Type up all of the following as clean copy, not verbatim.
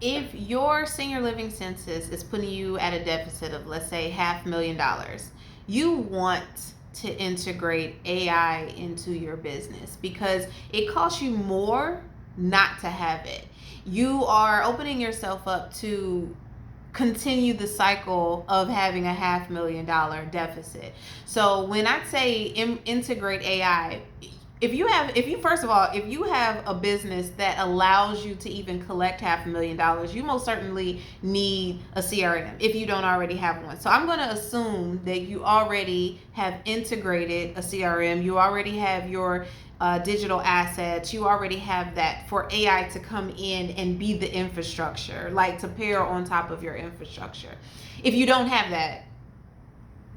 if your senior living census is putting you at a deficit of, let's say, $500,000, you want to integrate AI into your business because it costs you more not to have it. You are opening yourself up to continue the cycle of having a $500,000 deficit. So when I say integrate AI, if you have a business that allows you to even collect $500,000, you most certainly need a CRM if you don't already have one. So I'm going to assume that you already have integrated a CRM. You already have your digital assets. You already have that for AI to come in and be the infrastructure, like to pair on top of your infrastructure. If you don't have that,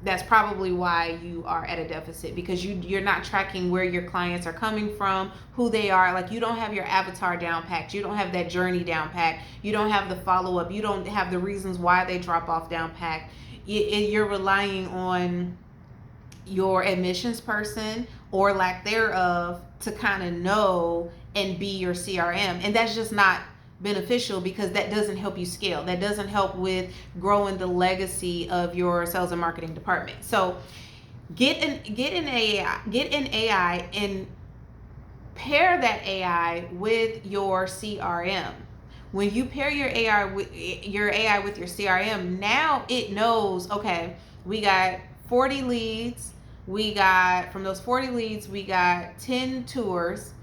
that's probably why you are at a deficit, because you're not tracking where your clients are coming from, who they are. Like, you don't have your avatar down packed, you don't have that journey down packed, you don't have the follow-up, you don't have the reasons why they drop off down packed. You're relying on your admissions person or lack thereof to kind of know and be your CRM, and that's just not beneficial, because that doesn't help you scale. That doesn't help with growing the legacy of your sales and marketing department. So get an AI and pair that AI with your CRM. When you pair your AI with your CRM, now it knows, okay, we got 40 leads. From those 40 leads, we got 10 tours.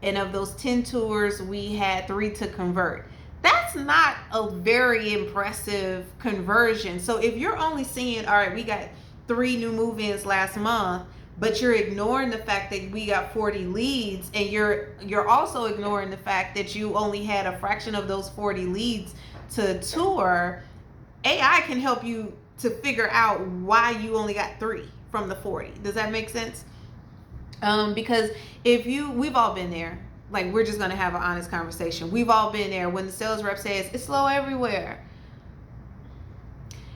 And of those 10 tours, we had 3 to convert. That's not a very impressive conversion. So if you're only seeing, all right, we got 3 new move-ins last month, but you're ignoring the fact that we got 40 leads, and you're also ignoring the fact that you only had a fraction of those 40 leads to tour, AI can help you to figure out why you only got 3 from the 40. Does that make sense? Because we've all been there. Like, we're just going to have an honest conversation. We've all been there when the sales rep says, it's slow everywhere.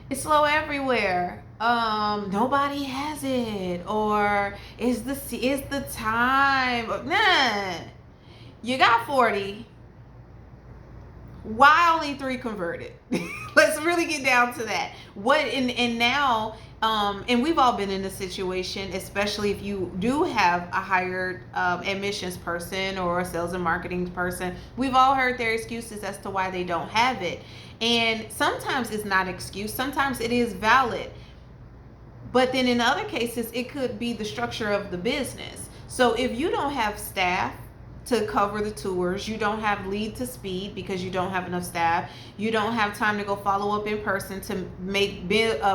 It's slow everywhere. Nobody has it. Or is the time. Nah. You got 40. Why only 3 converted? Let's really get down to that. And now, and we've all been in this situation, especially if you do have a hired admissions person or a sales and marketing person. We've all heard their excuses as to why they don't have it. And sometimes it's not excuse, sometimes it is valid. But then in other cases, it could be the structure of the business. So if you don't have staff to cover the tours, you don't have lead to speed because you don't have enough staff, you don't have time to go follow up in person to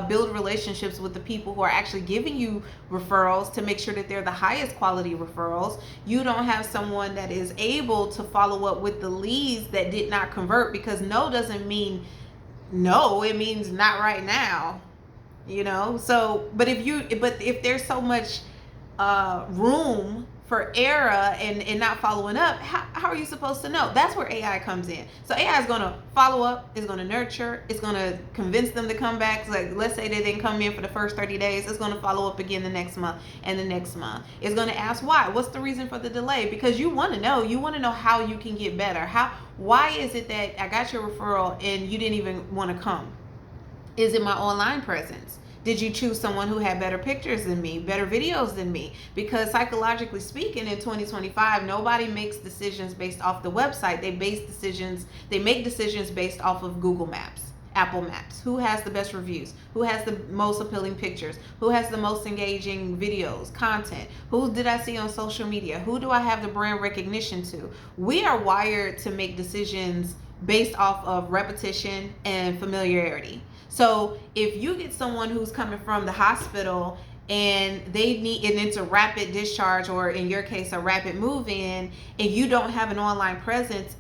build relationships with the people who are actually giving you referrals to make sure that they're the highest quality referrals, you don't have someone that is able to follow up with the leads that did not convert, because no doesn't mean no, it means not right now, so but if there's so much room for error and not following up, how are you supposed to know? That's where AI comes in. So AI is going to follow up, it's going to nurture, it's going to convince them to come back. So, like, let's say they didn't come in for the first 30 days, it's going to follow up again the next month and the next month. It's going to ask why. What's the reason for the delay? Because you want to know how you can get better. Why is it that I got your referral and you didn't even want to come? Is it my online presence? Did you choose someone who had better pictures than me, better videos than me? Because psychologically speaking, in 2025, nobody makes decisions based off the website. They make decisions based off of Google Maps, Apple Maps. Who has the best reviews? Who has the most appealing pictures? Who has the most engaging videos, content? Who did I see on social media? Who do I have the brand recognition to? We are wired to make decisions based off of repetition and familiarity. So if you get someone who's coming from the hospital and it's a rapid discharge, or in your case a rapid move-in, and you don't have an online presence,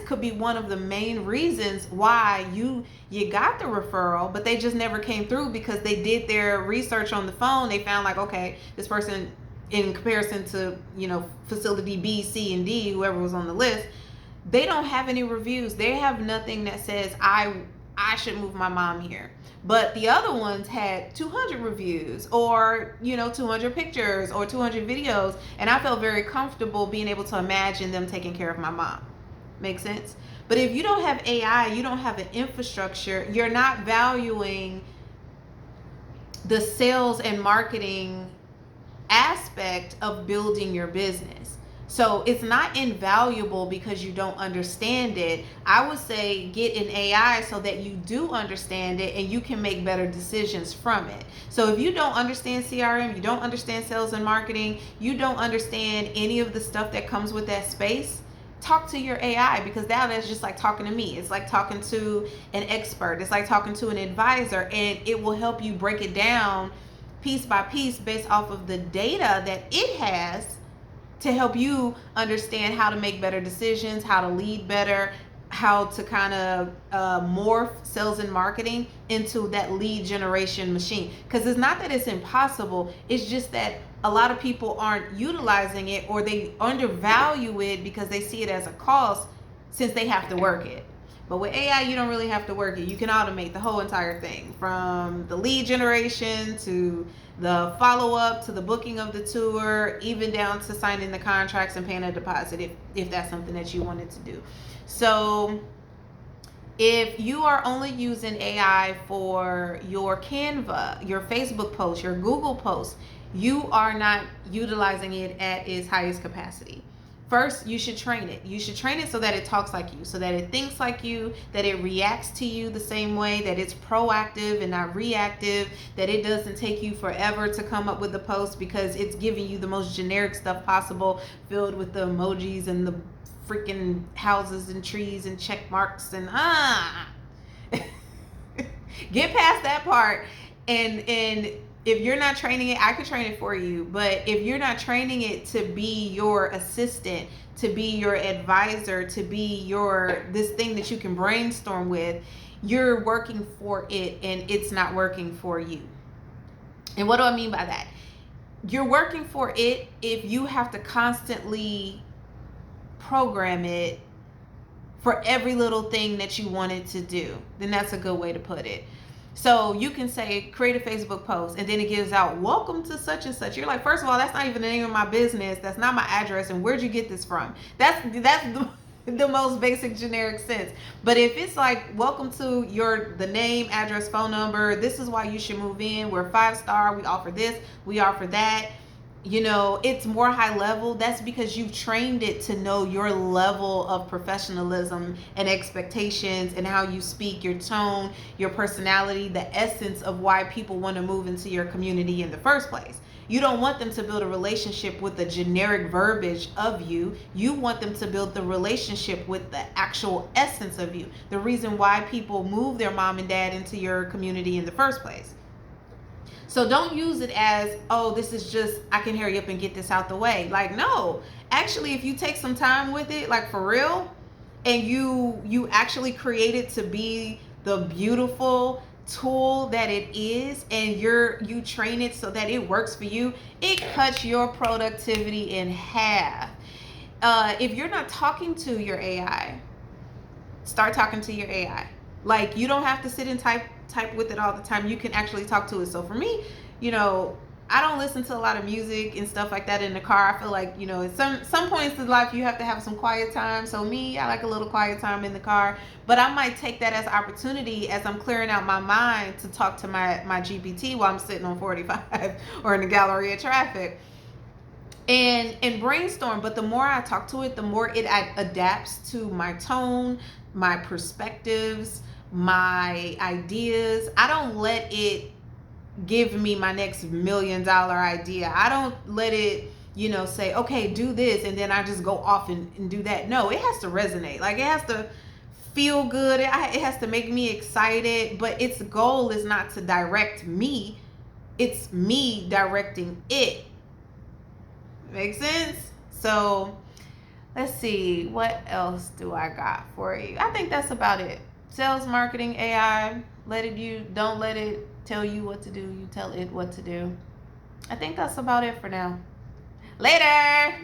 could be one of the main reasons why you got the referral, but they just never came through, because they did their research on the phone. They found, like, okay, this person, in comparison to facility B, C, and D, whoever was on the list, they don't have any reviews. They have nothing that says I should move my mom here. But the other ones had 200 reviews, or 200 pictures, or 200 videos, and I felt very comfortable being able to imagine them taking care of my mom. Make sense? But if you don't have AI, you don't have an infrastructure, you're not valuing the sales and marketing aspect of building your business. So it's not invaluable because you don't understand it. I would say get an AI so that you do understand it and you can make better decisions from it. So if you don't understand CRM, you don't understand sales and marketing, you don't understand any of the stuff that comes with that space, talk to your AI, because now that's just like talking to me. It's like talking to an expert. It's like talking to an advisor, and it will help you break it down piece by piece based off of the data that it has to help you understand how to make better decisions, how to lead better, how to kind of morph sales and marketing into that lead generation machine. Because it's not that it's impossible, it's just that a lot of people aren't utilizing it, or they undervalue it because they see it as a cost since they have to work it. But with AI, you don't really have to work it. You can automate the whole entire thing, from the lead generation to the follow-up to the booking of the tour, even down to signing the contracts and paying a deposit if that's something that you wanted to do. So if you are only using AI for your Canva, your Facebook posts, your Google posts, you are not utilizing it at its highest capacity. First, you should train it. You should train it so that it talks like you, so that it thinks like you, that it reacts to you the same way, that it's proactive and not reactive, that it doesn't take you forever to come up with the post because it's giving you the most generic stuff possible, filled with the emojis and the freaking houses and trees and check marks and get past that part. And if you're not training it, I could train it for you. But if you're not training it to be your assistant, to be your advisor, to be your this thing that you can brainstorm with, you're working for it and it's not working for you. And what do I mean by that? You're working for it if you have to constantly program it for every little thing that you want it to do. Then that's a good way to put it. So you can say, create a Facebook post, and then it gives out, welcome to such and such. You're like, first of all, that's not even the name of my business. That's not my address. And where'd you get this from? That's the most basic generic sense. But if it's like, welcome to the name, address, phone number, this is why you should move in. We're 5-star. We offer this. We offer that. You know, it's more high level. That's because you've trained it to know your level of professionalism and expectations and how you speak, your tone, your personality, the essence of why people want to move into your community in the first place. You don't want them to build a relationship with the generic verbiage of you. You want them to build the relationship with the actual essence of you. The reason why people move their mom and dad into your community in the first place. So don't use it as, oh, this is just, I can hurry up and get this out the way. Like, no, actually, if you take some time with it, like for real, and you actually create it to be the beautiful tool that it is, and you train it so that it works for you, it cuts your productivity in half. If you're not talking to your AI, start talking to your AI. Like, you don't have to sit and type with it all the time. You can actually talk to it. So for me, I don't listen to a lot of music and stuff like that in the car. I feel like, at some points in life you have to have some quiet time. So me, I like a little quiet time in the car. But I might take that as opportunity as I'm clearing out my mind to talk to my GPT while I'm sitting on 45 or in the gallery of traffic. And brainstorm. But the more I talk to it, the more it adapts to my tone, my perspectives, my ideas. I don't let it give me my next $1 million idea. I don't let it, say, okay, do this, and then I just go off and do that. No, it has to resonate. Like, it has to feel good. It has to make me excited. But its goal is not to direct me. It's me directing it. Make sense? So let's see, what else do I got for you? I think that's about it. Sales, marketing, AI. Don't let it tell you what to do. You tell it what to do. I think that's about it for now. Later.